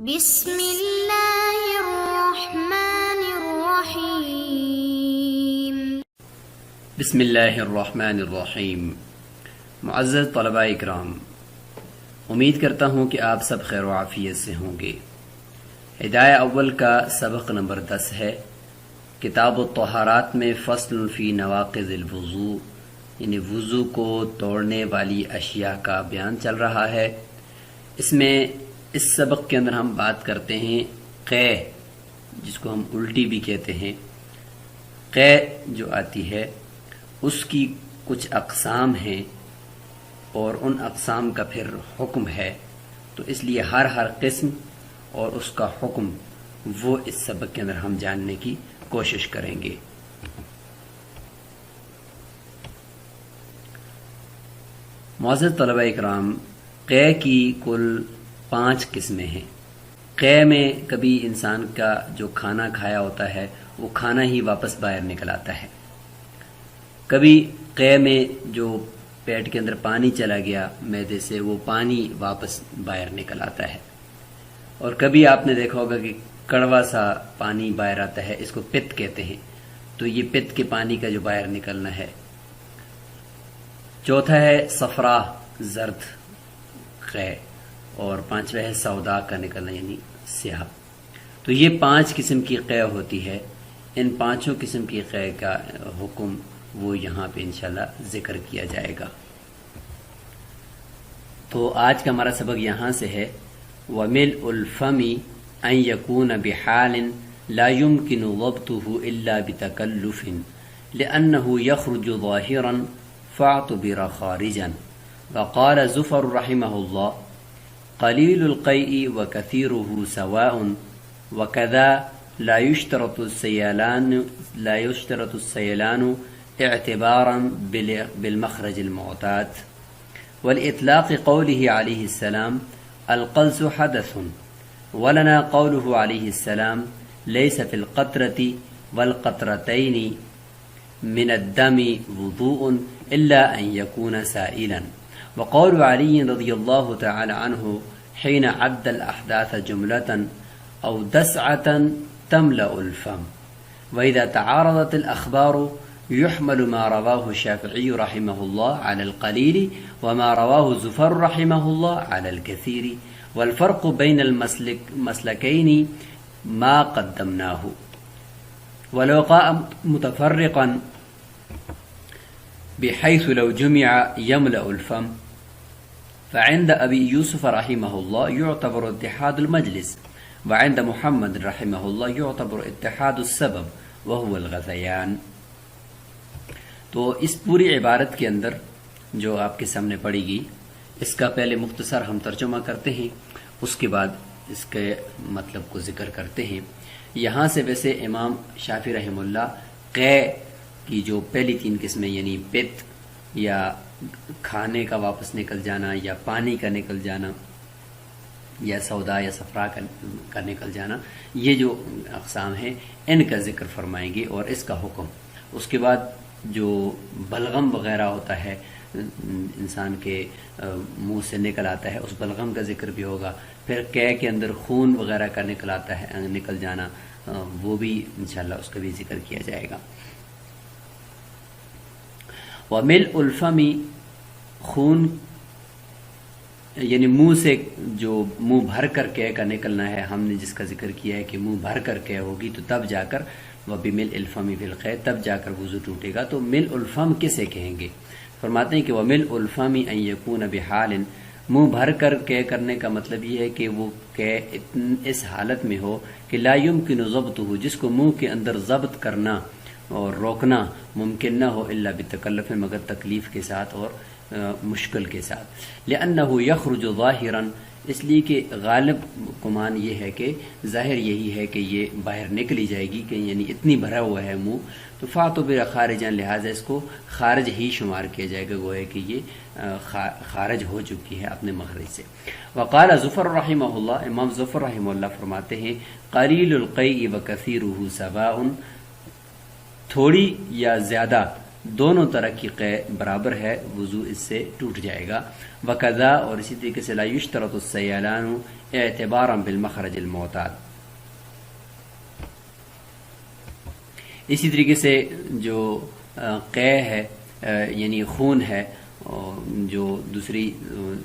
بسم اللہ الرحمن الرحیم۔ بسم اللہ الرحمن الرحیم۔ معزز طلباء اکرام، امید کرتا ہوں کہ آپ سب خیر و عافیت سے ہوں گے۔ ہدایہ اول کا سبق نمبر 10 ہے۔ کتاب الطہارات میں فصل فی نواقض الوضوء، یعنی وضو کو توڑنے والی اشیاء کا بیان چل رہا ہے۔ اس میں اس سبق کے اندر ہم بات کرتے ہیں قے، جس کو ہم الٹی بھی کہتے ہیں۔ قے جو آتی ہے اس کی کچھ اقسام ہیں اور ان اقسام کا پھر حکم ہے، تو اس لیے ہر قسم اور اس کا حکم وہ اس سبق کے اندر ہم جاننے کی کوشش کریں گے۔ معزز طلباء اکرام، قے کی کل 5 قسمیں ہیں۔ قے میں کبھی انسان کا جو کھانا کھایا ہوتا ہے وہ کھانا ہی واپس باہر نکل آتا ہے۔ کبھی قے میں جو پیٹ کے اندر پانی چلا گیا معدے سے، وہ پانی واپس باہر نکل آتا ہے۔ اور کبھی آپ نے دیکھا ہوگا کہ کڑوا سا پانی باہر آتا ہے، اس کو پت کہتے ہیں، تو یہ پت کے پانی کا جو باہر نکلنا ہے۔ چوتھا ہے صفرا، زرد قے، اور 5واں ہے سودا کا نکلنا، یعنی سیاہ۔ تو یہ 5 قسم کی قے ہوتی ہے۔ ان 5 قسم کی قے کا حکم وہ یہاں پہ انشاءاللہ ذکر کیا جائے گا۔ تو آج کا ہمارا سبق یہاں سے ہے وَمِلْءُ الْفَمِ أَن يَكُونَ بِحَالٍ لَا يُمْكِنُ ضَبْطُهُ إِلَّا بِتَكَلُّفٍ لِأَنَّهُ يَخْرُجُ ظَاهِرًا فَاعْتُبِرَ خَارِجًا۔ وقال زفر رحمه الله: قليل القيء وكثيره سواء، وكذا لا يشترط السيلان اعتبارا بالمخرج المعتاد، والإطلاق قوله عليه السلام القلس حدث، ولنا قوله عليه السلام ليس في القطرة والقطرتين من الدم وضوء إلا أن يكون سائلا، وقول علي رضي الله تعالى عنه حين عد الأحداث جملة أو دسعة تملأ الفم، وإذا تعارضت الأخبار يحمل ما رواه الشافعي رحمه الله على القليل وما رواه زفر رحمه الله على الكثير، والفرق بين المسلكين ما قدمناه، ولو قاء متفرقا بحيث لو جمع يملأ الفم، فعند أبي يوسف رحمه الله يعتبر اتحاد المجلس، وعند محمد رحمه الله يعتبر اتحاد السبب وهو الغثيان۔ تو اس پوری عبارت کے اندر جو آپ کے سامنے پڑی گئی، اس کا پہلے مختصر ہم ترجمہ کرتے ہیں، اس کے بعد اس کے مطلب کو ذکر کرتے ہیں۔ یہاں سے ویسے امام شافعی رحمہ اللہ قے کی جو پہلی 3 قسمیں، یعنی پت یا کھانے کا واپس نکل جانا، یا پانی کا نکل جانا، یا سودا یا صفرا کا نکل جانا، یہ جو اقسام ہیں ان کا ذکر فرمائیں گے اور اس کا حکم۔ اس کے بعد جو بلغم وغیرہ ہوتا ہے انسان کے منہ سے نکل آتا ہے، اس بلغم کا ذکر بھی ہوگا۔ پھر قے کے اندر خون وغیرہ کا نکل جانا، وہ بھی انشاءاللہ اس کا بھی ذکر کیا جائے گا۔ وَمِلْءُ الْفَمِ، خون یعنی منہ سے جو منہ بھر کر قے کا نکلنا ہے، ہم نے جس کا ذکر کیا ہے کہ منہ بھر کر قے ہوگی تو تب جا کر وَبِمِلْءِ الْفَمِ فِي الْقَيْء، تب جا کر وضو ٹوٹے گا۔ تو ملء الفم کسے کہیں گے؟ فرماتے ہیں کہ وَمِلْءُ الْفَمِ أَن يَكُونَ بِحَالٍ، منہ بھر کر قے کرنے کا مطلب یہ ہے کہ وہ قے اس حالت میں ہو کہ لا يمكن ضبطه، جس کو منہ کے اندر ضبط کرنا اور روکنا ممکن نہ ہو الا بتکلف، مگر تکلیف کے ساتھ اور مشکل کے ساتھ۔ لأنه يخرج ظاہرا، اس لیے کہ غالب گمان یہ ہے کہ ظاہر یہی ہے کہ یہ باہر نکلی جائے گی، کہ یعنی اتنی بھرا ہوا ہے منہ، تو فاعتبر خارجا، لہٰذا اس کو خارج ہی شمار کیا جائے گا، گویا کہ یہ خارج ہو چکی ہے اپنے مخرج سے۔ وقال زفر رحمہ اللہ، امام زفر رحمہ اللہ فرماتے ہیں قلیل القیء وکثیرہ سواء، تھوڑی یا زیادہ دونوں طرح کی قے برابر ہے، وضو اس سے ٹوٹ جائے گا۔ وقضا، اور اسی طریقے سے لا یشترط السیلان اعتبارا بالمخرج المعتاد، اسی طریقے سے جو قے ہے یعنی خون ہے جو دوسری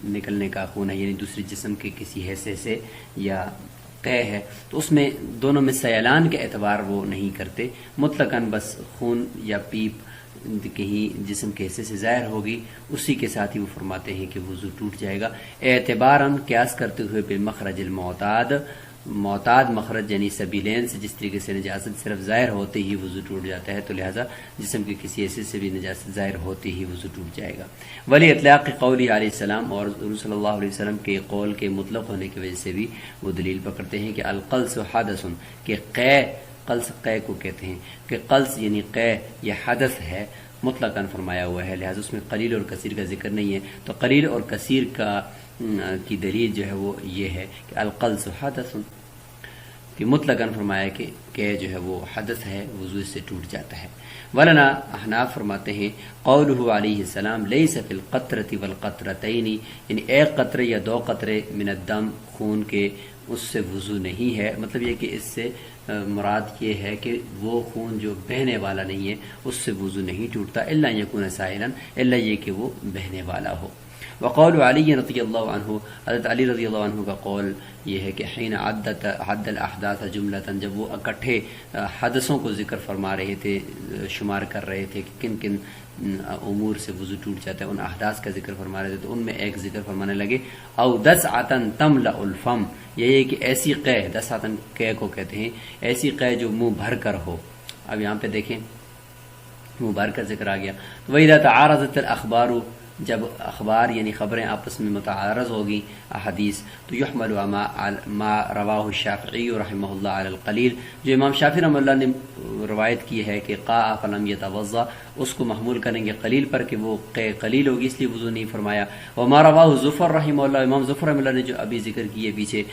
نکلنے کا خون ہے، یعنی دوسری جسم کے کسی حصے سے، یا قے ہے، تو اس میں دونوں میں سیلان کے اعتبار وہ نہیں کرتے، مطلقاً بس خون یا پیپ کہیں جسم کے حصے سے ظاہر ہوگی اسی کے ساتھ ہی وہ فرماتے ہیں کہ وضو ٹوٹ جائے گا، اعتباراً قیاس کرتے ہوئے بالمخرج المعتاد، معتاد مخرج یعنی سبیلین سے جس طریقے سے نجاست صرف ظاہر ہوتے ہی وضو ٹوٹ جاتا ہے، تو لہٰذا جسم کے کسی حصے سے بھی نجاست ظاہر ہوتے ہی وضو ٹوٹ جائے گا۔ ولی اطلاق قولی علیہ السلام، اور حضور صلی اللہ علیہ وسلم کے قول کے مطلق ہونے کی وجہ سے بھی وہ دلیل پکڑتے ہیں کہ القلس حدث، کہ قے، قلس قے کو کہتے ہیں، کہ قلس یعنی قے یہ حدث ہے، مطلقاً فرمایا ہوا ہے، لہٰذا اس میں قلیل اور کثیر کا ذکر نہیں ہے، تو قلیل اور کثیر کی دلیل جو ہے وہ یہ ہے کہ القلس حدث، کہ مطلقاً فرمایا کہ جو ہے وہ حدث ہے، وضو اس سے ٹوٹ جاتا ہے۔ ولنا احناف فرماتے ہیں قولہ علیہ السلام لیس فی القطرۃ والقطرتین، یعنی ایک قطرے یا دو قطرے من الدم خون کے، اس سے وضو نہیں ہے، مطلب یہ کہ اس سے مراد یہ ہے کہ وہ خون جو بہنے والا نہیں ہے اس سے وضو نہیں ٹوٹتا، الا یکون سائلا، الا یہ کہ وہ بہنے والا ہو۔ وقول علی رضی اللہ عنہ، حضرت علی رضی اللہ عنہ کا قول یہ ہے کہ حین عد الاحداث جملۃ، جب وہ اکٹھے حدثوں کو ذکر فرما رہے تھے، شمار کر رہے تھے کہ کن کن امور سے وضو ٹوٹ جاتا ہے، ان احداث کا ذکر فرما رہے تھے، تو ان میں ایک ذکر فرمانے لگے او دسعۃ تملأ الفم، یہ کہ ایسی قے، دسعۃ قے کو کہتے ہیں، ایسی قے جو منہ بھر کر ہو۔ اب یہاں پہ دیکھیں منہ بھر کر ذکر آ گیا، تو وَإِذَا تَعَارَضَتِ الْأَخْبَارُ، جب اخبار یعنی خبریں آپس میں متعارض ہوگی احادیث، تو یحمل ما رواہ الشافعی رحمہ اللہ علی القلیل، جو امام شافعی رحمہ اللہ نے روایت کی ہے کہ قاء فلم یتوضا، اس کو محمول کریں گے قلیل پر کہ وہ قلیل ہوگی اس لیے وضو نہیں فرمایا۔ وما رواہ ظفر رحمہ اللہ، امام ظفر رحمہ اللہ نے جو ابھی ذکر کیے پیچھے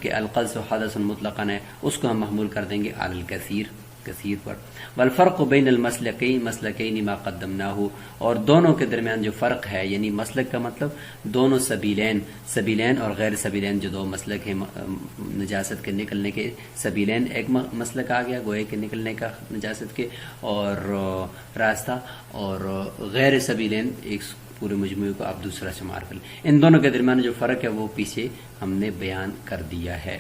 کہ القلس حدث مطلقاً ہے، اس کو ہم محمول کر دیں گے علی الکثیر، کثیر پر۔ والفرق بین المسلکین، مسلکین ما قدمناہ، اور دونوں کے درمیان جو فرق ہے، یعنی مسلک کا مطلب دونوں سبیلین، سبیلین اور غیر سبیلین جو دو مسلک ہیں نجاست کے نکلنے کے، سبیلین ایک مسلک آ گیا گوئے کے نکلنے کا نجاست کے اور راستہ، اور غیر سبیلین ایک پورے مجموعے کو آپ دوسرا شمار کر لیں، ان دونوں کے درمیان جو فرق ہے وہ پیچھے ہم نے بیان کر دیا ہے۔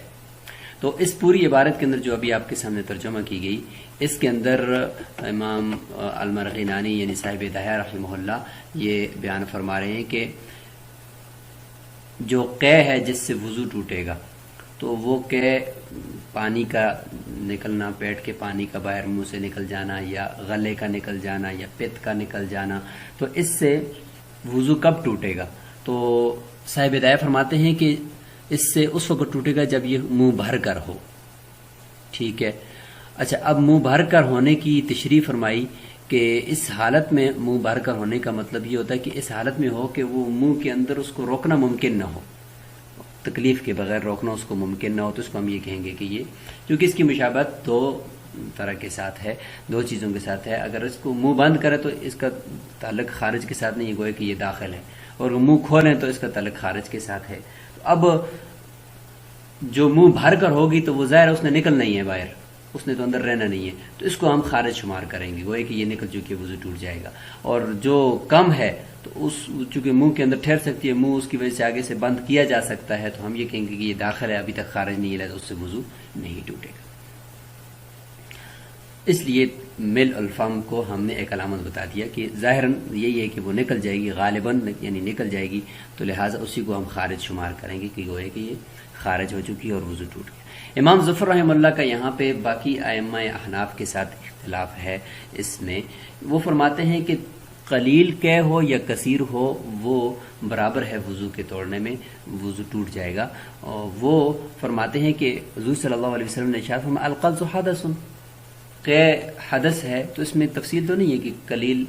تو اس پوری عبارت کے اندر جو ابھی آپ کے سامنے ترجمہ کی گئی، اس کے اندر امام المرغینانی یعنی صاحب دہیہ رحمہ اللہ یہ بیان فرما رہے ہیں کہ جو قے ہے جس سے وضو ٹوٹے گا، تو وہ قے پانی کا نکلنا، پیٹ کے پانی کا باہر منہ سے نکل جانا، یا غلے کا نکل جانا، یا پت کا نکل جانا، تو اس سے وضو کب ٹوٹے گا؟ تو صاحب دہیہ فرماتے ہیں کہ اس سے اس وقت ٹوٹے گا جب یہ منہ بھر کر ہو، ٹھیک ہے۔ اچھا، اب منہ بھر کر ہونے کی تشریح فرمائی کہ اس حالت میں منہ بھر کر ہونے کا مطلب یہ ہوتا ہے کہ اس حالت میں ہو کہ وہ منہ کے اندر اس کو روکنا ممکن نہ ہو، تکلیف کے بغیر روکنا اس کو ممکن نہ ہو، تو اس کو ہم یہ کہیں گے کہ یہ، کیونکہ اس کی مشابہت دو طرح کے ساتھ ہے، دو چیزوں کے ساتھ ہے، اگر اس کو منہ بند کرے تو اس کا تعلق خارج کے ساتھ نہیں گوئے کہ یہ داخل ہے، اور منہ کھولیں تو اس کا تعلق خارج کے ساتھ ہے۔ اب جو منہ بھر کر ہوگی تو وہ ظاہر اس نے نکلنا ہی ہے باہر، اس نے تو اندر رہنا نہیں ہے، تو اس کو ہم خارج شمار کریں گے، گوئے کہ یہ نکل چکی ہے، وضو ٹوٹ جائے گا۔ اور جو کم ہے تو اس چونکہ منہ کے اندر ٹھہر سکتی ہے، منہ اس کی وجہ سے آگے سے بند کیا جا سکتا ہے، تو ہم یہ کہیں گے کہ یہ داخل ہے، ابھی تک خارج نہیں ہے، تو اس سے وضو نہیں ٹوٹے گا۔ اس لیے مل الفم کو ہم نے ایک علامت بتا دیا کہ ظاہراً یہی ہے کہ وہ نکل جائے گی، غالباً یعنی نکل جائے گی، تو لہٰذا اسی کو ہم خارج شمار کریں گے کہ گوئے کہ یہ خارج ہو چکی ہے اور وضو ٹوٹ گیا۔ امام ظفر رحمہ اللہ کا یہاں پہ باقی ائمہ احناف کے ساتھ اختلاف ہے اس میں، وہ فرماتے ہیں کہ قلیل قے ہو یا کثیر ہو وہ برابر ہے وضو کے توڑنے میں، وضو ٹوٹ جائے گا۔ اور وہ فرماتے ہیں کہ حضور صلی اللہ علیہ وسلم نے ارشاد فرمایا القلس حدث، قے حدث ہے، تو اس میں تفصیل تو نہیں ہے کہ قلیل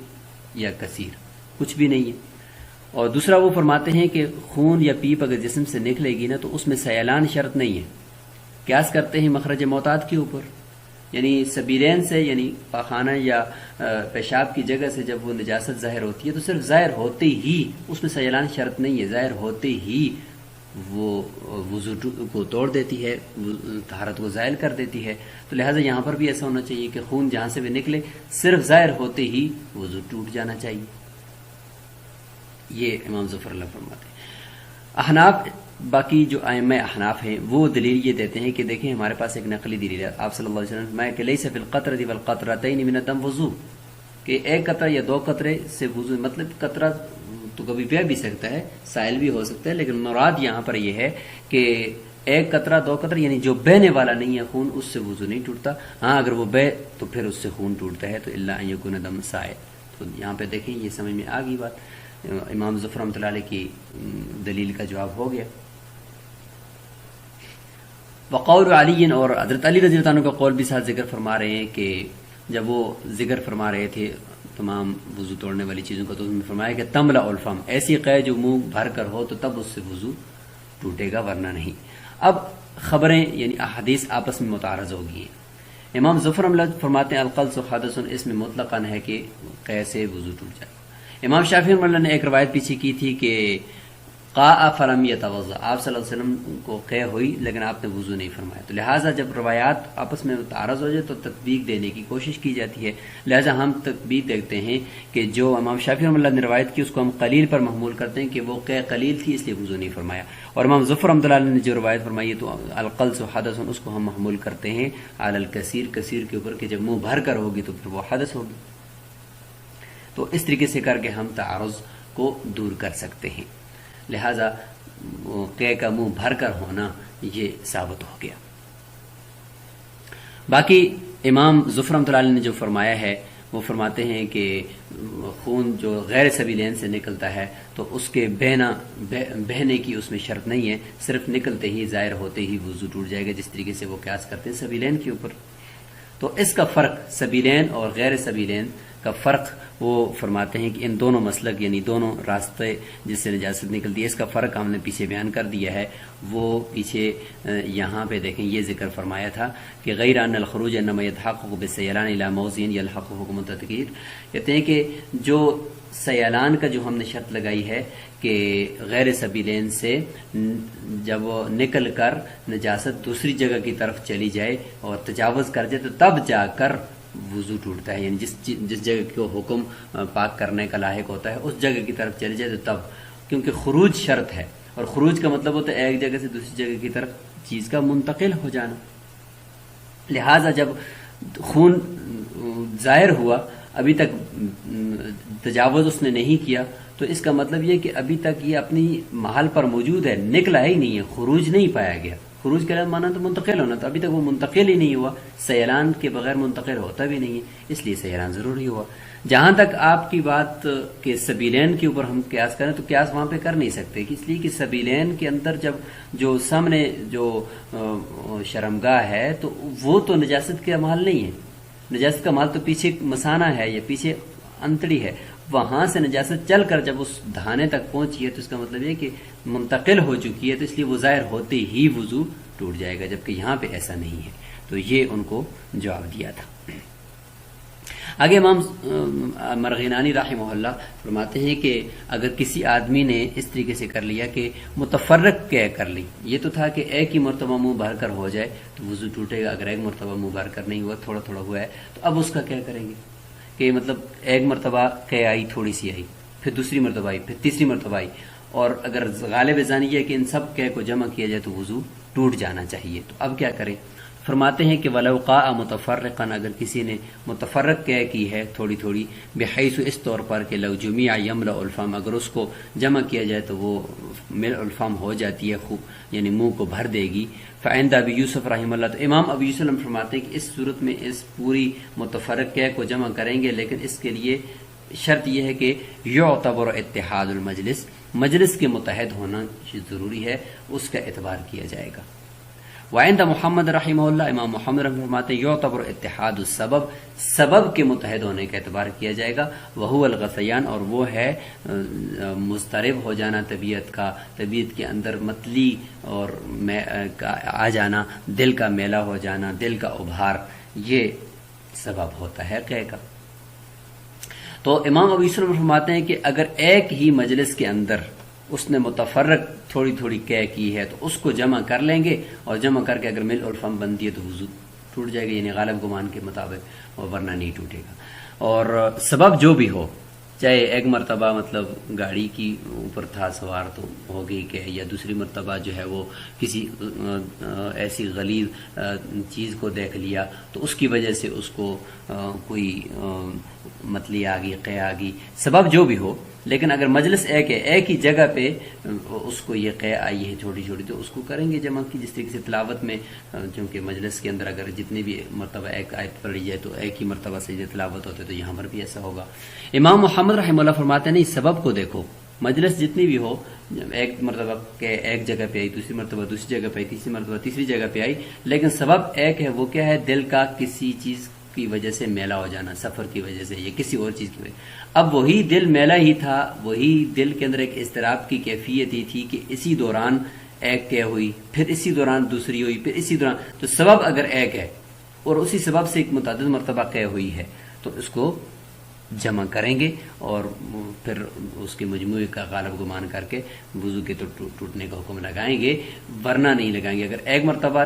یا کثیر، کچھ بھی نہیں ہے۔ اور دوسرا وہ فرماتے ہیں کہ خون یا پیپ اگر جسم سے نکلے گی نا تو اس میں سیلان شرط نہیں ہے، قیاس کرتے ہیں مخرج معتاد کے اوپر، یعنی سبیلین سے یعنی پاخانہ یا پیشاب کی جگہ سے جب وہ نجاست ظاہر ہوتی ہے تو صرف ظاہر ہوتے ہی، اس میں سیلان شرط نہیں ہے، ظاہر ہوتے ہی وہ وضو کو توڑ دیتی ہے، طہارت کو زائل کر دیتی ہے. تو لہٰذا یہاں پر بھی ایسا ہونا چاہیے کہ خون جہاں سے بھی نکلے صرف ظاہر ہوتے ہی وضو ٹوٹ جانا چاہیے. یہ امام ظفر اللہ فرماتے ہیں. احناف، باقی جو ائمہ احناف ہیں وہ دلیل یہ دیتے ہیں کہ دیکھیں ہمارے پاس ایک نقلی دلیل ہے. آپ صلی اللہ علیہ وسلم نے فرمایا کہ لیس فی القطرۃ والقطرتین من الدم وضو، کہ ایک قطرہ یا دو قطرے سے وضو، مطلب قطرہ تو کبھی بہ بھی سکتا ہے، سائل بھی ہو سکتا ہے، لیکن مراد یہاں پر یہ ہے کہ ایک قطرہ دو قطرے یعنی جو بہنے والا نہیں ہے خون، اس سے وضو نہیں ٹوٹتا. ہاں اگر وہ بہے تو پھر اس سے خون ٹوٹتا ہے، تو الا ان یکون دم سائل. تو یہاں پہ دیکھیں یہ سمجھ میں آ گئی بات. امام ظفر رحمۃ اللہ علیہ کی دلیل کا جواب ہو گیا. وقول علی، اور حضرت علی رضی اللہ عنہ کا قول بھی ساتھ ذکر فرما رہے ہیں کہ جب وہ ذکر فرما رہے تھے تمام وضو توڑنے والی چیزوں کا، تو انہوں نے فرمایا کہ تملا الفم، ایسی قے جو منہ بھر کر ہو تو تب اس سے وضو ٹوٹے گا ورنہ نہیں. اب خبریں یعنی احادیث آپس میں متعارض ہو گئی ہیں. امام ظفر اللہ فرماتے ہیں القلص حدث، اس میں مطلقاً ہے کہ قے سے وضو ٹوٹ جائے. امام شافعی رحمہ اللہ نے ایک روایت پیچھے کی تھی کہ قاء فلم یتوضا، آپ صلی اللہ علیہ وسلم کو قے ہوئی لیکن آپ نے وضو نہیں فرمایا. تو لہٰذا جب روایات آپس میں متعارض ہو جائے تو تطبیق دینے کی کوشش کی جاتی ہے. لہٰذا ہم تطبیق دیکھتے ہیں کہ جو امام شافعی رحمہ اللہ نے روایت کی اس کو ہم قلیل پر محمول کرتے ہیں کہ وہ قے قلیل تھی اس لیے وضو نہیں فرمایا. اور امام ظفر رحمۃ اللہ علیہ نے جو روایت فرمائی ہے تو القلص حدث، اس کو ہم محمول کرتے ہیں علی الکثیر، کثیر کے اوپر، کہ جب منہ بھر کر ہوگی تو پھر وہ حدث ہوگی. تو اس طریقے سے کر کے ہم تعارض کو دور کر سکتے ہیں. لہذا قے کا منہ بھر کر ہونا یہ ثابت ہو گیا. باقی امام ظفر رحمۃ اللہ علیہ نے جو فرمایا ہے وہ فرماتے ہیں کہ خون جو غیر سبیلین سے نکلتا ہے تو اس کے بہنے کی اس میں شرط نہیں ہے، صرف نکلتے ہی ظاہر ہوتے ہی وضو ٹوٹ جائے گا، جس طریقے سے وہ قیاس کرتے ہیں سبیلین کے اوپر. تو اس کا فرق سبیلین اور غیر سبیلین کا فرق وہ فرماتے ہیں کہ ان دونوں مسلک یعنی دونوں راستے جس سے نجاست نکلتی ہے، اس کا فرق ہم نے پیچھے بیان کر دیا ہے. وہ پیچھے یہاں پہ دیکھیں یہ ذکر فرمایا تھا کہ غیر ان الخروج انما يتحقق بالسيلان الى موضع يلحق حکم التذکیر. کہتے ہیں کہ جو سیلان کا جو ہم نے شرط لگائی ہے کہ غیر سبیلین سے جب وہ نکل کر نجاست دوسری جگہ کی طرف چلی جائے اور تجاوز کر جائے تو تب جا کر وضو ٹوٹتا ہے، یعنی جس جگہ کو حکم پاک کرنے کا لاحق ہوتا ہے اس جگہ کی طرف چلی جائے تو تب، کیونکہ خروج شرط ہے اور خروج کا مطلب ہوتا ہے ایک جگہ سے دوسری جگہ کی طرف چیز کا منتقل ہو جانا. لہذا جب خون ظاہر ہوا، ابھی تک تجاوز اس نے نہیں کیا، تو اس کا مطلب یہ کہ ابھی تک یہ اپنی محل پر موجود ہے، نکلا ہی نہیں ہے، خروج نہیں پایا گیا. خروج کا معنی تو منتقل ہونا، تو ابھی تک وہ منتقل ہی نہیں ہوا. سیلان کے بغیر منتقل ہوتا بھی نہیں ہے، اس لیے سیلان ضروری ہوا. جہاں تک آپ کی بات کہ سبیلین کے اوپر ہم قیاس کریں تو قیاس وہاں پہ کر نہیں سکتے، اس لیے کہ سبیلین کے اندر جب جو سامنے جو شرمگاہ ہے تو وہ تو نجاست کا مال نہیں ہے. نجاست کا مال تو پیچھے مسانہ ہے یا پیچھے انتڑی ہے، وہاں سے نجاست چل کر جب اس دھانے تک پہنچی ہے تو اس کا مطلب یہ کہ منتقل ہو چکی ہے، تو اس لیے وہ ظاہر ہوتے ہی وضو ٹوٹ جائے گا، جبکہ یہاں پہ ایسا نہیں ہے. تو یہ ان کو جواب دیا تھا. آگے امام مرغینانی رحمہ اللہ فرماتے ہیں کہ اگر کسی آدمی نے اس طریقے سے کر لیا کہ متفرق قے کر لی، یہ تو تھا کہ ایک ہی مرتبہ منہ بھر کر ہو جائے تو وضو ٹوٹے گا. اگر ایک مرتبہ منہ بھر کر نہیں ہوا، تھوڑا تھوڑا ہوا ہے، تو اب اس کا کیا کریں گے کہ مطلب ایک مرتبہ قے آئی، تھوڑی سی آئی، پھر دوسری مرتبہ آئی، پھر تیسری مرتبہ آئی، اور اگر غالب ظانی یہ ہے کہ ان سب قے کو جمع کیا جائے تو وضو ٹوٹ جانا چاہیے. تو اب کیا کریں؟ فرماتے ہیں کہ وَلَوْ قَاءَ مُتَفَرِّقًا، اگر کسی نے متفرق قے کی ہے تھوڑی تھوڑی، بحیث اس طور پر کہ لو جميع يملأ الفم، اگر اس کو جمع کیا جائے تو وہ ملء الفم ہو جاتی ہے، یعنی منہ کو بھر دے گی. فعند ابی یوسف رحمہ اللہ، تو امام ابی یوسف فرماتے ہیں کہ اس صورت میں اس پوری متفرق قے کو جمع کریں گے، لیکن اس کے لیے شرط یہ ہے کہ یعتبر اتحاد المجلس، مجلس کے متحد ہونا ضروری ہے، اس کا اعتبار کیا جائے گا. وعند محمد رحمہ اللہ، امام محمد رحمہ فرماتے ہیں یعتبر اتحاد السبب، سبب کے متحد ہونے کا اعتبار کیا جائے گا. وہو الغثیان، اور وہ ہے مضطرب ہو جانا طبیعت کا، طبیعت کے اندر متلی اور آ جانا، دل کا میلا ہو جانا، دل کا ابھار، یہ سبب ہوتا ہے قے کا۔ تو امام ابو یوسف فرماتے ہیں کہ اگر ایک ہی مجلس کے اندر اس نے متفرق تھوڑی تھوڑی قے کی ہے تو اس کو جمع کر لیں گے، اور جمع کر کے اگر مل اور فم بنتی ہے تو وضو ٹوٹ جائے گا، یعنی غالب گمان کے مطابق، اور ورنہ نہیں ٹوٹے گا۔ اور سبب جو بھی ہو، چاہے ایک مرتبہ مطلب گاڑی کی اوپر تھا سوار تو ہو گئی کہ، یا دوسری مرتبہ جو ہے وہ کسی ایسی غلیظ چیز کو دیکھ لیا تو اس کی وجہ سے اس کو کوئی متلی آ گئی، قے آ گئی، سبب جو بھی ہو، لیکن اگر مجلس ایک ہے، ایک ہی جگہ پہ اس کو یہ قے آئی ہے چھوٹی چھوٹی، تو اس کو کریں گے جمع کی، جس طریقے سے تلاوت میں چونکہ مجلس کے اندر اگر جتنی بھی مرتبہ ایک آیت پڑھی جائے تو ایک ہی مرتبہ سجدہ تلاوت ہوتے، تو یہاں پر بھی ایسا ہوگا۔ امام محمد رحمہ اللہ فرماتے ہیں نہیں، سبب کو دیکھو، مجلس جتنی بھی ہو، ایک مرتبہ کہ ایک جگہ پہ آئی، دوسری مرتبہ دوسری جگہ پہ آئی، تیسری مرتبہ تیسری جگہ پہ آئی، لیکن سبب ایک ہے، وہ کیا ہے؟ دل کا کسی چیز کی وجہ سے میلا ہو جانا، سفر کی وجہ سے یا کسی اور چیز کی وجہ۔ اب وہی دل میلا ہی تھا، وہی دل کے اندر ایک اضطراب کی کیفیت ہی تھی کہ اسی دوران ایک قے ہوئی، پھر اسی دوران دوسری ہوئی، پھر اسی دوران، تو سبب اگر ایک ہے اور اسی سبب سے ایک متعدد مرتبہ قے ہوئی ہے تو اس کو جمع کریں گے اور پھر اس کے مجموعے کا غالب گمان کر کے وضو کے تو ٹوٹنے کا حکم لگائیں گے، ورنہ نہیں لگائیں گے۔ اگر ایک مرتبہ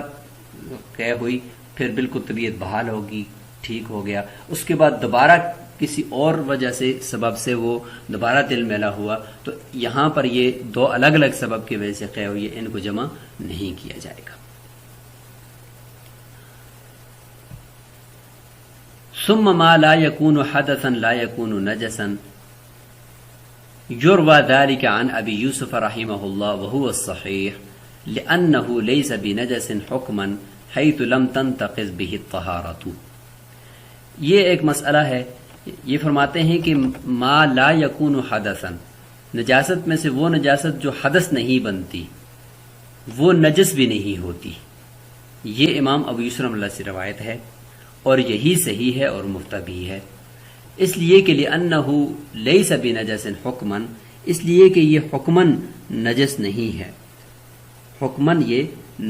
قے ہوئی، پھر بالکل طبیعت بحال ہوگی، ٹھیک ہو گیا، اس کے بعد دوبارہ کسی اور وجہ سے سبب سے وہ دوبارہ دل میلا ہوا، تو یہاں پر یہ دو الگ الگ سبب کی وجہ سے قے ہوئی ہے، ان کو جمع نہیں کیا جائے گا۔ ثم ما لا يكون حدثا لا يكون نجسا يروى ذلك عن ابي يوسف رحمه الله وهو الصحيح لانه ليس بنجس حكما حيث لم تنتقض به الطهارة۔ یہ ایک مسئلہ ہے، یہ فرماتے ہیں کہ ما لا يكون حدثا، نجاست میں سے وہ نجاست جو حدث نہیں بنتی، وہ نجس بھی نہیں ہوتی، یہ امام ابو یوسف رحمہ اللہ سے روایت ہے، اور یہی صحیح ہے اور مفتبی ہے، اس لیے کہ لِأَنَّهُ لَيْسَ بِنَجَسٍ حُکْمًا، اس لیے کہ یہ حکماً نجس نہیں ہے، حکماً یہ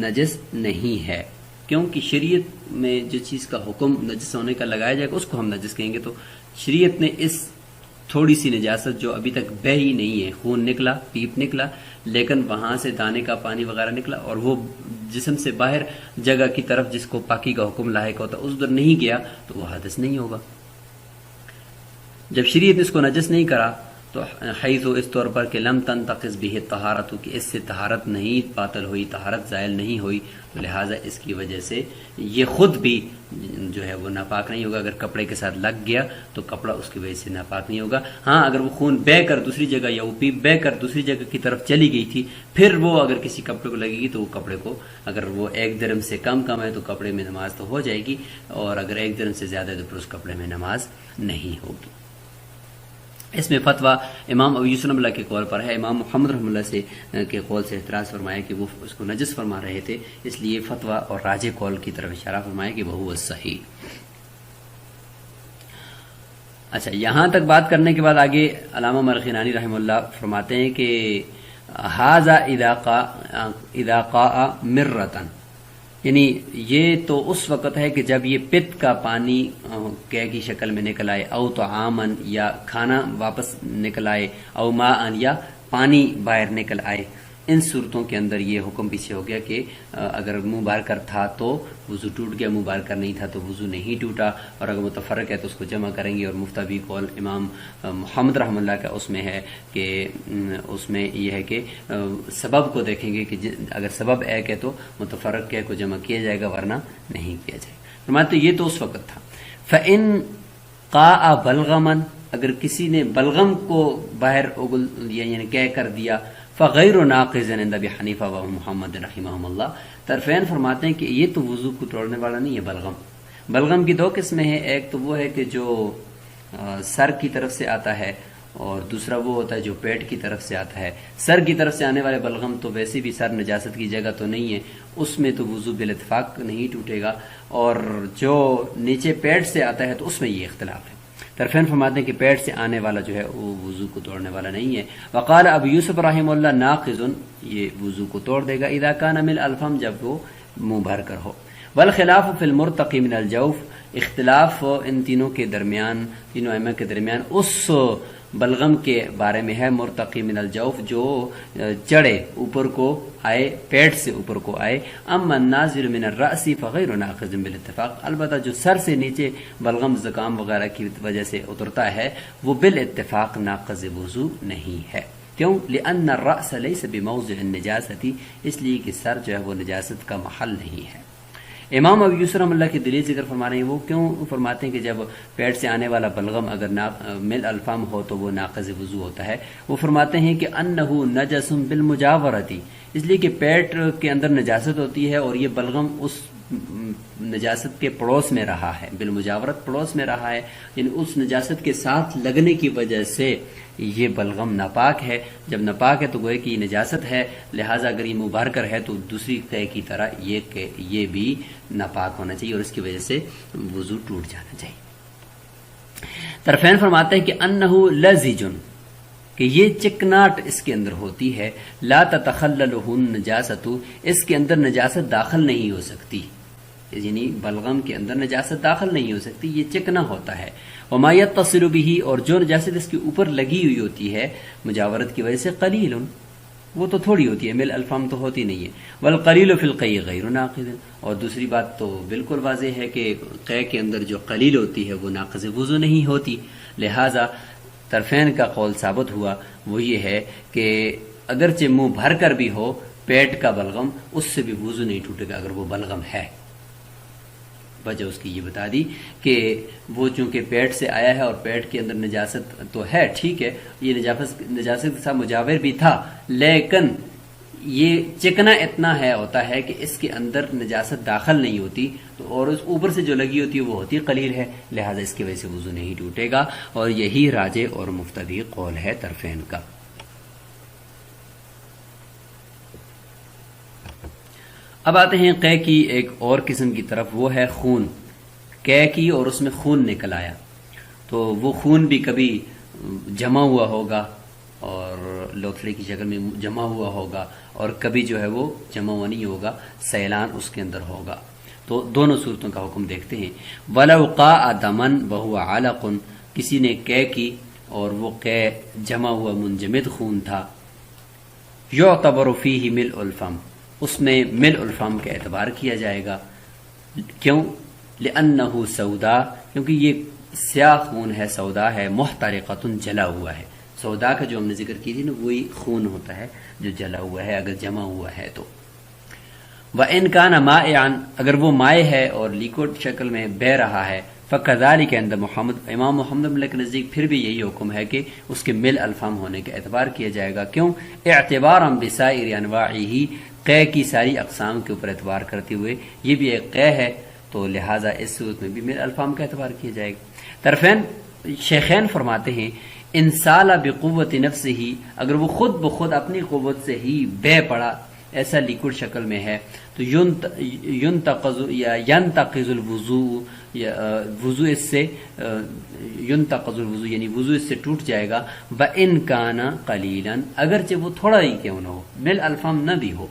نجس نہیں ہے، کیونکہ شریعت میں جس چیز کا حکم نجس ہونے کا لگایا جائے گا اس کو ہم نجس کہیں گے، تو شریعت نے اس تھوڑی سی نجاست جو ابھی تک بہ ہی نہیں ہے، خون نکلا، پیپ نکلا، لیکن وہاں سے دانے کا پانی وغیرہ نکلا اور وہ جسم سے باہر جگہ کی طرف جس کو پاکی کا حکم لاحق ہوتا اس در نہیں گیا تو وہ حدث نہیں ہوگا۔ جب شریعت نے اس کو نجس نہیں کرا تو حیث اس طور پر کہ لم تنتقض به الطہارۃ، کہ اس سے طہارت نہیں باطل ہوئی، طہارت زائل نہیں ہوئی، تو لہٰذا اس کی وجہ سے یہ خود بھی جو ہے وہ ناپاک نہیں ہوگا۔ اگر کپڑے کے ساتھ لگ گیا تو کپڑا اس کی وجہ سے ناپاک نہیں ہوگا۔ ہاں اگر وہ خون بہ کر دوسری جگہ یا وہ پیپ بہ کر دوسری جگہ کی طرف چلی گئی تھی، پھر وہ اگر کسی کپڑے کو لگے گی تو وہ کپڑے کو، اگر وہ 1 درہم سے کم ہے تو کپڑے میں نماز تو ہو جائے گی، اور اگر 1 درہم سے زیادہ ہے تو پھر اس کپڑے میں نماز نہیں ہوگی۔ اس میں فتویٰ امام ابو یوسف رحمہ اللہ کے قول پر ہے، امام محمد رحمہ اللہ سے کے قول سے اعتراض فرمایا کہ وہ اس کو نجس فرما رہے تھے، اس لیے فتویٰ اور راجح قول کی طرف اشارہ فرمایا کہ وہ الصحیح۔ اچھا، یہاں تک بات کرنے کے بعد آگے علامہ مرخینانی رحمہ اللہ فرماتے ہیں کہ ھذا اذا قاء مرۃ، یعنی یہ تو اس وقت ہے کہ جب یہ پت کا پانی قے کی شکل میں نکل آئے، او طعامن، یا کھانا واپس نکل آئے، او ماء، یا پانی باہر نکل آئے، ان صورتوں کے اندر یہ حکم پیچھے ہو گیا کہ اگر منہ بار کر تھا تو وضو ٹوٹ گیا، منہ بار کر نہیں تھا تو وضو نہیں ٹوٹا، اور اگر متفرق ہے تو اس کو جمع کریں گے۔ اور مفتبی قول امام محمد رحمہ اللہ کا اس میں ہے کہ اس میں یہ ہے کہ سبب کو دیکھیں گے کہ اگر سبب ایک ہے تو متفرق کے کو جمع کیا جائے گا، ورنہ نہیں کیا جائے گا۔ فرماتے یہ تو اس وقت تھا۔ فَإِن قَاءَ بَلْغَمًا، اگر کسی نے بلغم کو باہر اگل دیا یعنی قے کر دیا، فغیر ناقض عند ابی حنیفہ و محمد رحمہم اللہ، طرفین فرماتے ہیں کہ یہ تو وضو کو توڑنے والا نہیں ہے۔ بلغم کی 2 قسمیں ہیں، ایک تو وہ ہے کہ جو سر کی طرف سے آتا ہے، اور دوسرا وہ ہوتا ہے جو پیٹ کی طرف سے آتا ہے۔ سر کی طرف سے آنے والے بلغم تو ویسے بھی سر نجاست کی جگہ تو نہیں ہے، اس میں تو وضو بالاتفاق نہیں ٹوٹے گا، اور جو نیچے پیٹ سے آتا ہے تو اس میں یہ اختلاف ہے۔ طرفین فرماتے ہیں کہ پیٹ سے آنے والا جو ہے وہ وضو کو توڑنے والا نہیں ہے۔ وقال ابو یوسف رحمہ اللہ ناقض، یہ وضو کو توڑ دے گا، اذا کان من الفم، جب وہ منہ بھر کر ہو۔ والخلاف فی المرتقی من الجوف، اختلاف ان تینوں کے درمیان، تینوں ائمہ کے درمیان اس بلغم کے بارے میں ہے، مرتقی من الجوف جو چڑھے اوپر کو آئے، پیٹ سے اوپر کو آئے۔ اما النازل من الرأس فغیر ناقض بالاتفاق، البتہ جو سر سے نیچے بلغم زکام وغیرہ کی وجہ سے اترتا ہے وہ بالاتفاق ناقض وضو نہیں ہے۔ کیوں؟ لأن الرأس ليس بموضع النجاسة، اس لیے کہ سر جو ہے وہ نجاست کا محل نہیں ہے۔ امام ابو یوسف رحمۃ اللہ کی دلیل ذکر فرما رہے ہیں، وہ کیوں فرماتے ہیں کہ جب پیٹ سے آنے والا بلغم اگر مل الفم ہو تو وہ ناقض وضو ہوتا ہے؟ وہ فرماتے ہیں کہ انہ نجس بالمجاورتی، اس لیے کہ پیٹ کے اندر نجاست ہوتی ہے اور یہ بلغم اس نجاست کے پڑوس میں رہا ہے، بالمجاورت پڑوس میں رہا ہے، یعنی اس نجاست کے ساتھ لگنے کی وجہ سے یہ بلغم ناپاک ہے۔ جب ناپاک ہے تو گوئے کہ یہ نجاست ہے، لہٰذا اگر یہ مبارک کر ہے تو دوسری قے کی طرح یہ بھی ناپاک ہونا چاہیے اور اس کی وجہ سے وضو ٹوٹ جانا چاہیے۔ طرفین فرماتے ہیں کہ انہ لزجن، کہ یہ چکناٹ اس کے اندر ہوتی ہے، لا تتخللہ النجاست، اس کے اندر نجاست داخل نہیں ہو سکتی، یعنی بلغم کے اندر نجاست داخل نہیں ہو سکتی، یہ چکنا ہوتا ہے۔ وما یتصل بہ، اور جو نجاست اس کے اوپر لگی ہوئی ہوتی ہے مجاورت کی وجہ سے، قلیل، وہ تو تھوڑی ہوتی ہے، مل الفم تو ہوتی نہیں ہے۔ والقلیل فی القی غیر ناقض، اور دوسری بات تو بالکل واضح ہے کہ قے کے اندر جو قلیل ہوتی ہے وہ ناقض وضو نہیں ہوتی، لہذا طرفین کا قول ثابت ہوا، وہ یہ ہے کہ اگرچہ منہ بھر کر بھی ہو پیٹ کا بلغم، اس سے بھی وضو نہیں ٹوٹے گا اگر وہ بلغم ہے۔ وجہ اس کی یہ بتا دی کہ وہ چونکہ پیٹ سے آیا ہے اور پیٹ کے اندر نجاست تو ہے، ٹھیک ہے، یہ نجاست کے ساتھ مجاور بھی تھا، لیکن یہ چکنا اتنا ہے ہوتا ہے کہ اس کے اندر نجاست داخل نہیں ہوتی، تو اور اس اوپر سے جو لگی ہوتی ہے وہ ہوتی قلیل ہے، لہذا اس کی وجہ سے وضو نہیں ٹوٹے گا، اور یہی راجح اور مفتدی قول ہے طرفین کا۔ اب آتے ہیں قے کی ایک اور قسم کی طرف، وہ ہے خون۔ قے کی اور اس میں خون نکل آیا، تو وہ خون بھی کبھی جمع ہوا ہوگا اور لوتھڑے کی شکل میں جمع ہوا ہوگا، اور کبھی جو ہے وہ جمع ہوا نہیں ہوگا، سیلان اس کے اندر ہوگا۔ تو دونوں صورتوں کا حکم دیکھتے ہیں۔ وَلَوْ قَاءَ دَمًا وَهُوَ عَلَقٌ، کسی نے قے کی اور وہ قے جمع ہوا منجمد خون تھا، يُعْتَبَرُ فِيهِ مِلْءُ الْفَمِ، اس میں ملء الفم کا اعتبار کیا جائے گا۔ کیوں؟ لأنه سودا، کیونکہ یہ سیاہ خون ہے، سودا ہے، محترقۃ، جلا ہوا ہے۔ سودا کا جو ہم نے ذکر کی تھی نا، وہی خون ہوتا ہے جو جلا ہوا ہے اگر جمع ہوا ہے تو۔ وَإِنْ كَانَ مَائِعًا، اگر وہ مائع ہے اور لیکوڈ شکل میں بہہ رہا ہے، فَكَذَلِكَ عند محمد، امام محمد بن کے نزدیک پھر بھی یہی حکم ہے کہ اس کے مل الفم ہونے کا اعتبار کیا جائے گا۔ کیوں؟ اعتباراً بسائر انواعہ، قے کی ساری اقسام کے اوپر اعتبار کرتے ہوئے یہ بھی ایک قے ہے، تو لہٰذا اس صورت میں بھی مل الفام کا اعتبار کیا جائے گا۔ طرفین شیخین فرماتے ہیں انسال بقوت نفسہ، اگر وہ خود بخود اپنی قوت سے ہی بہ پڑا، ایسا لیکوڈ شکل میں ہے، تو ینتقض یا ینتقض الوضوء، وضو اس سے ینتقض الوضوء یعنی وضو اس سے ٹوٹ جائے گا، وَإِنْ كَانَ قَلِيلًا، اگرچہ وہ تھوڑا ہی کیوں نہ ہو، مل الفام نہ بھی ہو۔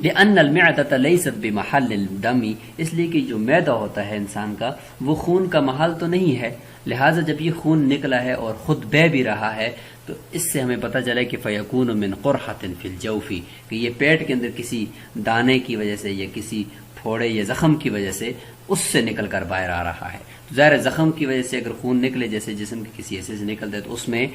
لأن المعدة ليست بمحل الدم، اس لیے کہ جو معدہ ہوتا ہے انسان کا وہ خون کا محل تو نہیں ہے، لہٰذا جب یہ خون نکلا ہے اور خود بہ بھی رہا ہے تو اس سے ہمیں پتہ چلا کہ فیکون من قرحة فی الجوف، کہ یہ پیٹ کے اندر کسی دانے کی وجہ سے یا کسی پھوڑے یا زخم کی وجہ سے اس سے نکل کر باہر آ رہا ہے۔ ظاہر زخم کی وجہ سے اگر خون نکلے جیسے جسم کے کسی حصے سے نکلتا ہے تو اس میں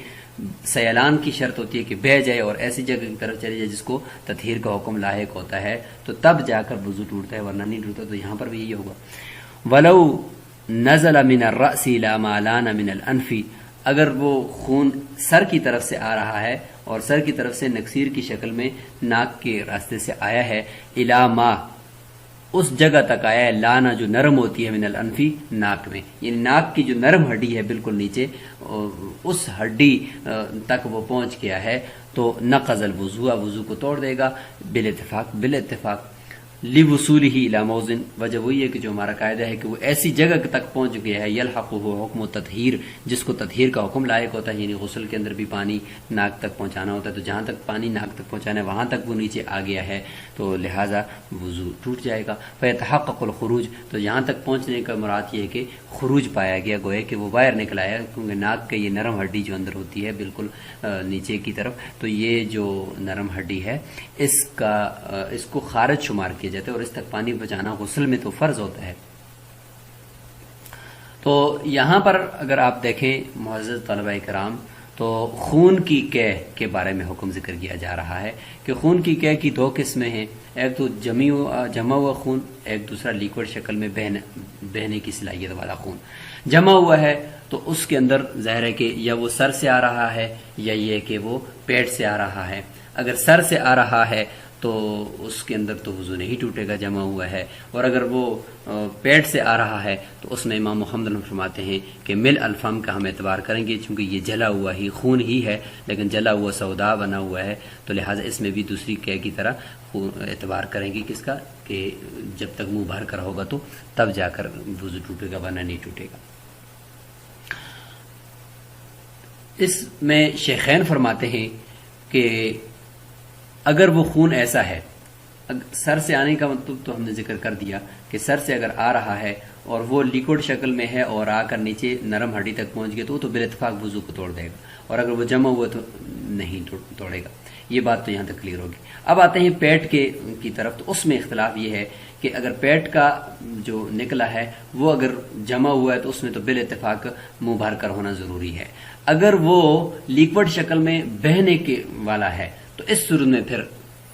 سیلان کی شرط ہوتی ہے کہ بہہ جائے اور ایسی جگہ کی طرف چلی جائے جس کو تطہیر کا حکم لاحق ہوتا ہے، تو تب جا کر وضو ٹوٹتا ہے، ورنہ نہیں ٹوٹتا۔ تو یہاں پر بھی یہی ہوگا۔ ولو نزل من الرأس الى ما لان من الانف، اگر وہ خون سر کی طرف سے آ رہا ہے اور سر کی طرف سے نکسیر کی شکل میں ناک کے راستے سے آیا ہے، الى ما، اس جگہ تک آیا ہے، لانا جو نرم ہوتی ہے من الانفی، ناک میں، یعنی ناک کی جو نرم ہڈی ہے بالکل نیچے، اس ہڈی تک وہ پہنچ گیا ہے، تو نقض الوضوء، وضو کو توڑ دے گا، بالاتفاق، بالاتفاق۔ لِوُصُولِهِ إِلَى مَوْضِعٍ، وجہ وہی ہے کہ جو ہمارا قاعدہ ہے کہ وہ ایسی جگہ تک پہنچ گیا ہے یلحقہ حکم تطہیر، جس کو تطہیر کا حکم لائق ہوتا ہے، یعنی غسل کے اندر بھی پانی ناک تک پہنچانا ہوتا ہے، تو جہاں تک پانی ناک تک پہنچانا ہے وہاں تک وہ نیچے آ گیا ہے تو لہٰذا وضو ٹوٹ جائے گا۔ فَيَتَحَقَّقُ الْخُرُوجُ، تو یہاں تک پہنچنے کا مراد یہ ہے کہ خروج پایا گیا، گویا کہ وہ باہر نکل آیا، کیونکہ ناک کا یہ نرم ہڈی جو اندر ہوتی ہے بالکل نیچے کی طرف، تو یہ جو نرم ہڈی ہے اس کو خارج شمار کیا جاتا ہے، اور اس تک پانی بچانا غسل میں تو فرض ہوتا ہے۔ تو یہاں پر اگر آپ دیکھیں معزز طلبہ کرام، تو خون کی قے کے بارے میں حکم ذکر کیا جا رہا ہے کہ خون کی قے کی دو قسمیں ہیں، ایک تو جمع ہوا خون، ایک دوسرا لیکوڈ شکل میں بہنے کی صلاحیت والا خون۔ جمع ہوا ہے تو اس کے اندر ظاہر ہے کہ یا وہ سر سے آ رہا ہے یا یہ کہ وہ پیٹ سے آ رہا ہے۔ اگر سر سے آ رہا ہے تو اس کے اندر تو وضو نہیں ٹوٹے گا، جمع ہوا ہے، اور اگر وہ پیٹ سے آ رہا ہے تو اس میں امام محمد فرماتے ہیں کہ مل الفم کا ہم اعتبار کریں گے، چونکہ یہ جلا ہوا ہی خون ہی ہے، لیکن جلا ہوا سودا بنا ہوا ہے، تو لہٰذا اس میں بھی دوسری قے کی طرح اعتبار کریں گے کس کا، کہ جب تک منہ بھر کر ہوگا تو تب جا کر وضو ٹوٹے گا، ورنہ نہیں ٹوٹے گا۔ اس میں شیخین فرماتے ہیں کہ اگر وہ خون ایسا ہے، سر سے آنے کا مطلب تو ہم نے ذکر کر دیا کہ سر سے اگر آ رہا ہے اور وہ لیکوڈ شکل میں ہے اور آ کر نیچے نرم ہڈی تک پہنچ گیا تو بالاتفاق وضو کو توڑ دے گا، اور اگر وہ جمع ہوا تو نہیں توڑے گا۔ یہ بات تو یہاں تک کلیئر ہوگی۔ اب آتے ہیں پیٹ کی طرف، تو اس میں اختلاف یہ ہے کہ اگر پیٹ کا جو نکلا ہے وہ اگر جمع ہوا ہے تو اس میں تو بالاتفاق منہ بھر کر ہونا ضروری ہے۔ اگر وہ لیکوڈ شکل میں بہنے کے والا ہے تو اس صورت میں پھر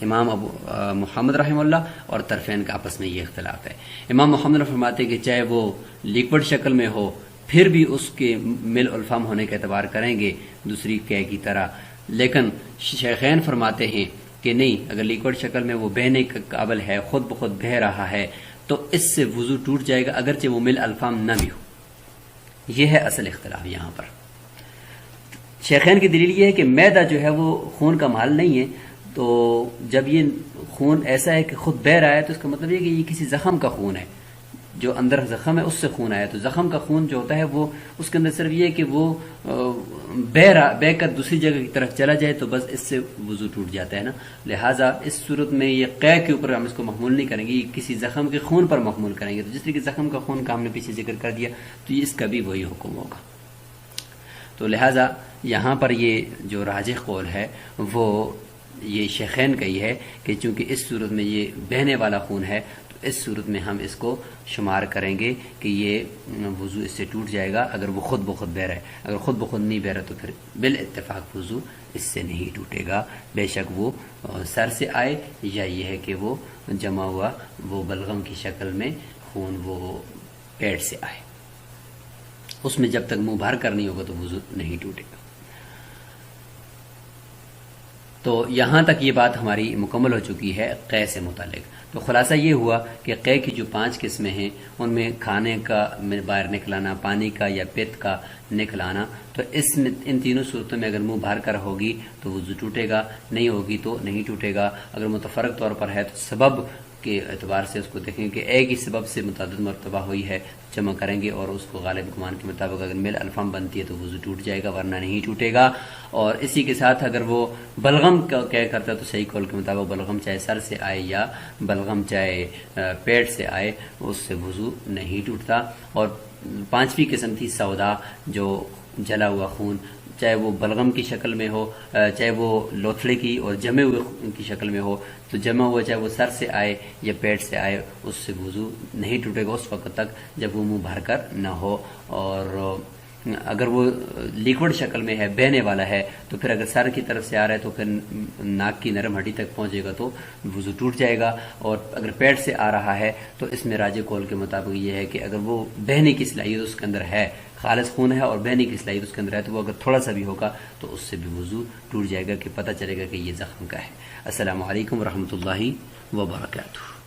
امام ابو محمد رحمہ اللہ اور طرفین کا آپس میں یہ اختلاف ہے۔ امام محمد فرماتے کہ چاہے وہ لیکوڈ شکل میں ہو پھر بھی اس کے مل الفم ہونے کا اعتبار کریں گے دوسری قے کی طرح، لیکن شیخین فرماتے ہیں کہ نہیں، اگر لیکوڈ شکل میں وہ بہنے کے قابل ہے، خود بخود بہہ رہا ہے، تو اس سے وضو ٹوٹ جائے گا اگرچہ وہ مل الفام نہ بھی ہو۔ یہ ہے اصل اختلاف یہاں پر۔ شیخین کی دلیل یہ ہے کہ میدہ جو ہے وہ خون کا محل نہیں ہے، تو جب یہ خون ایسا ہے کہ خود بہہ رہا ہے تو اس کا مطلب یہ کہ یہ کسی زخم کا خون ہے، جو اندر زخم ہے اس سے خون آیا، تو زخم کا خون جو ہوتا ہے وہ اس کے اندر صرف یہ ہے کہ وہ بہہ کر دوسری جگہ کی طرف چلا جائے تو بس اس سے وضو ٹوٹ جاتا ہے نا۔ لہٰذا اس صورت میں یہ قے کے اوپر ہم اس کو محمول نہیں کریں گے، یہ کسی زخم کے خون پر محمول کریں گے، تو جس طرح کہ زخم کا خون کا ہم نے پیچھے ذکر کر دیا تو یہ اس کا بھی وہی حکم ہوگا۔ تو لہٰذا یہاں پر یہ جو راجح قول ہے وہ یہ شیخین کا ہی ہے کہ چونکہ اس صورت میں یہ بہنے والا خون ہے تو اس صورت میں ہم اس کو شمار کریں گے کہ یہ وضو اس سے ٹوٹ جائے گا اگر وہ خود بخود بہ رہا ہے۔ اگر خود بخود نہیں بہ رہا تو پھر بالاتفاق وضو اس سے نہیں ٹوٹے گا، بے شک وہ سر سے آئے یا یہ ہے کہ وہ جمع ہوا وہ بلغم کی شکل میں خون وہ پیٹ سے آئے، اس میں جب تک منہ بھر کر نہیں ہوگا تو وضو نہیں ٹوٹے گا۔ تو یہاں تک یہ بات ہماری مکمل ہو چکی ہے قے سے متعلق۔ تو خلاصہ یہ ہوا کہ قے کی جو 5 قسمیں ہیں ان میں کھانے کا باہر نکلانا، پانی کا یا پت کا نکلانا، تو اس میں ان تینوں صورتوں میں اگر منہ بھر کر ہوگی تو وضو ٹوٹے گا، نہیں ہوگی تو نہیں ٹوٹے گا۔ اگر متفرق طور پر ہے تو سبب کے اعتبار سے اس کو دیکھیں کہ ایک ہی سبب سے متعدد مرتبہ ہوئی ہے، جمع کریں گے اور اس کو غالب گمان کے مطابق اگر مل الفم بنتی ہے تو وضو ٹوٹ جائے گا ورنہ نہیں ٹوٹے گا۔ اور اسی کے ساتھ اگر وہ بلغم کا کیا کرتا ہے تو صحیح قول کے مطابق بلغم چاہے سر سے آئے یا بلغم چاہے پیٹ سے آئے اس سے وضو نہیں ٹوٹتا۔ اور 5ویں قسم تھی سودا، جو جلا ہوا خون، چاہے وہ بلغم کی شکل میں ہو، چاہے وہ لوتھڑے کی اور جمے ہوئے کی شکل میں ہو، تو جمع ہوا چاہے وہ سر سے آئے یا پیٹ سے آئے اس سے وضو نہیں ٹوٹے گا اس وقت تک جب وہ منہ بھر کر نہ ہو۔ اور اگر وہ لیکوڈ شکل میں ہے، بہنے والا ہے، تو پھر اگر سر کی طرف سے آ رہا ہے تو پھر ناک کی نرم ہڈی تک پہنچے گا تو وضو ٹوٹ جائے گا۔ اور اگر پیٹ سے آ رہا ہے تو اس میں راجح قول کے مطابق یہ ہے کہ اگر وہ بہنے کی صلاحیت اس کے اندر ہے، خالص خون ہے اور بہنے کی صلاحیت اس کے اندر ہے، تو وہ اگر تھوڑا سا بھی ہوگا تو اس سے بھی وضو ٹوٹ جائے گا کہ پتہ چلے گا کہ یہ زخم کا ہے۔ السلام علیکم ورحمۃ اللہ وبرکاتہ۔